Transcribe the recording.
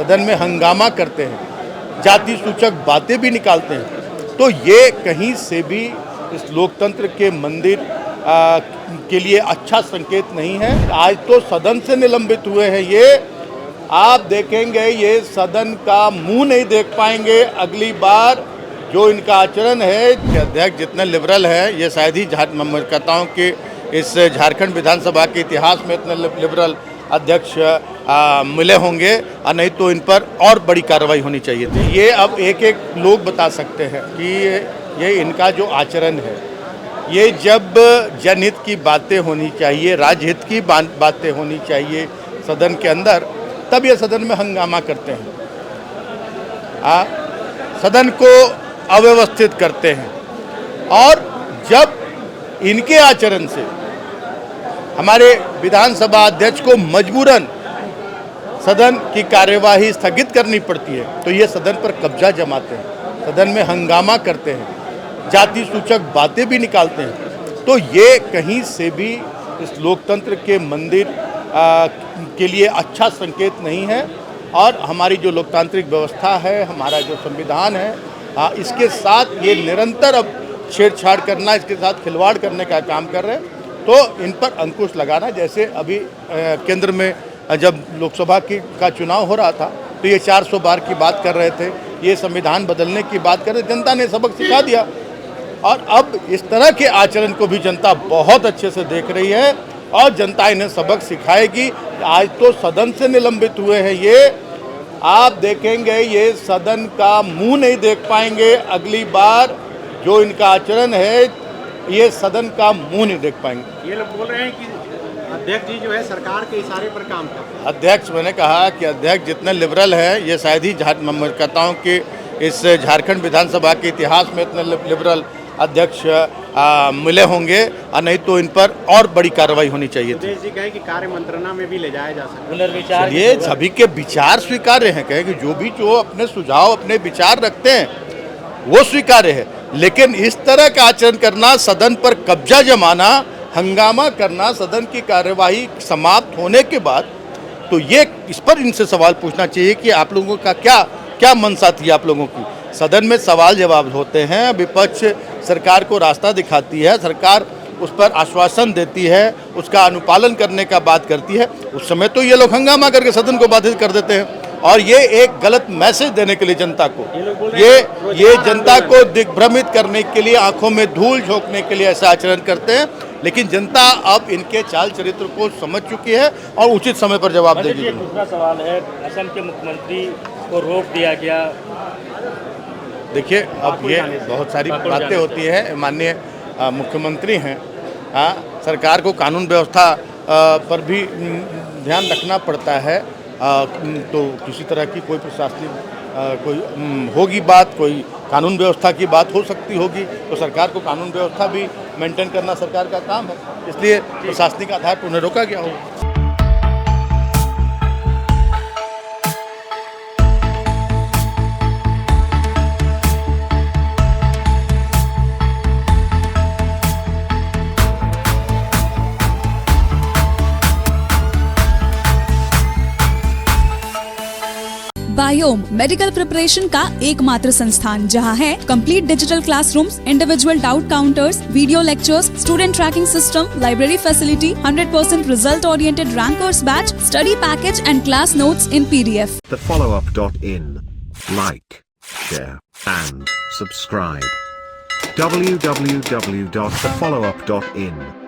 सदन में हंगामा करते हैं, जाति सूचक बातें भी निकालते हैं, तो ये कहीं से भी इस लोकतंत्र के मंदिर के लिए अच्छा संकेत नहीं है। आज तो सदन से निलंबित हुए हैं ये, आप देखेंगे ये सदन का मुंह नहीं देख पाएंगे अगली बार। जो इनका आचरण है, अध्यक्ष जितने लिबरल है, ये शायद ही मैं कहता हूँ कि इस झारखंड विधानसभा के इतिहास में इतने लिबरल अध्यक्ष मिले होंगे, और नहीं तो इन पर और बड़ी कार्रवाई होनी चाहिए थी। ये अब एक एक लोग बता सकते हैं कि ये इनका जो आचरण है, ये जब जनहित की बातें होनी चाहिए, राजहित की बातें होनी चाहिए सदन के अंदर, तब ये सदन में हंगामा करते हैं, सदन को अव्यवस्थित करते हैं। और जब इनके आचरण से हमारे विधानसभा अध्यक्ष को मजबूरन सदन की कार्यवाही स्थगित करनी पड़ती है, तो ये सदन पर कब्जा जमाते हैं, सदन में हंगामा करते हैं, जाति सूचक बातें भी निकालते हैं, तो ये कहीं से भी इस लोकतंत्र के मंदिर के लिए अच्छा संकेत नहीं है। और हमारी जो लोकतांत्रिक व्यवस्था है, हमारा जो संविधान है, इसके साथ ये निरंतर अब छेड़छाड़ करना, इसके साथ खिलवाड़ करने का काम कर रहे हैं। तो इन पर अंकुश लगाना, जैसे अभी केंद्र में जब लोकसभा का चुनाव हो रहा था, तो ये 400 बार की बात कर रहे थे, ये संविधान बदलने की बात कर रहे, जनता ने सबक सिखा दिया। और अब इस तरह के आचरण को भी जनता बहुत अच्छे से देख रही है, और जनता इन्हें सबक सिखाएगी। आज तो सदन से निलंबित हुए हैं ये, आप देखेंगे ये सदन का मुंह नहीं देख पाएंगे अगली बार। जो इनका आचरण है, ये सदन का मुंह नहीं देख पाएंगे। ये लोग बोल रहे हैं कि अध्यक्ष जी जो है सरकार के इशारे पर काम कर रहे हैं। अध्यक्ष, मैंने कहा कि अध्यक्ष जितने लिबरल है, ये शायद ही मैं कहता हूँ कि इस झारखंड विधानसभा के इतिहास में इतने लिबरल अध्यक्ष मिले होंगे, और नहीं तो इन पर और बड़ी कार्रवाई होनी चाहिए थी। जी कहे कि कार्य मंत्रणा में भी ले जाया जा सकता है, पुनर्विचार। ये सभी के विचार स्वीकार्य हैं, कहे कि जो अपने सुझाव, अपने विचार रखते हैं वो स्वीकार्य है, लेकिन इस तरह का आचरण करना, सदन पर कब्जा जमाना, हंगामा करना सदन की कार्यवाही समाप्त होने के बाद, तो ये इस पर इनसे सवाल पूछना चाहिए कि आप लोगों का क्या मंशा थी आप लोगों की। सदन में सवाल जवाब होते हैं, विपक्ष सरकार को रास्ता दिखाती है, सरकार उस पर आश्वासन देती है, उसका अनुपालन करने का बात करती है, उस समय तो ये लोग हंगामा करके सदन को बाधित कर देते हैं। और ये एक गलत मैसेज देने के लिए जनता को, ये जनता को दिग्भ्रमित करने के लिए, आंखों में धूल झोंकने के लिए ऐसा आचरण करते हैं। लेकिन जनता अब इनके चाल चरित्र को समझ चुकी है और उचित समय पर जवाब देगी। दूसरा सवाल है, असम के मुख्यमंत्री को रोक दिया गया। देखिए, अब ये बहुत सारी बातें होती है, माननीय मुख्यमंत्री हैं, सरकार को कानून व्यवस्था पर भी ध्यान रखना पड़ता है। तो किसी तरह की कोई प्रशासनिक कोई होगी बात, कोई कानून व्यवस्था की बात हो सकती होगी, तो सरकार को कानून व्यवस्था भी मेंटेन करना सरकार का काम है, इसलिए प्रशासनिक आधार पर उन्हें रोका गया होगा। बायोम मेडिकल प्रिपरेशन का एकमात्र संस्थान, जहां है complete digital classrooms, individual doubt counters, video lectures, student tracking system, library facility, 100% result oriented rankers batch, study package and class notes in PDF. TheFollowUp.in. Like, share and subscribe. www.thefollowup.in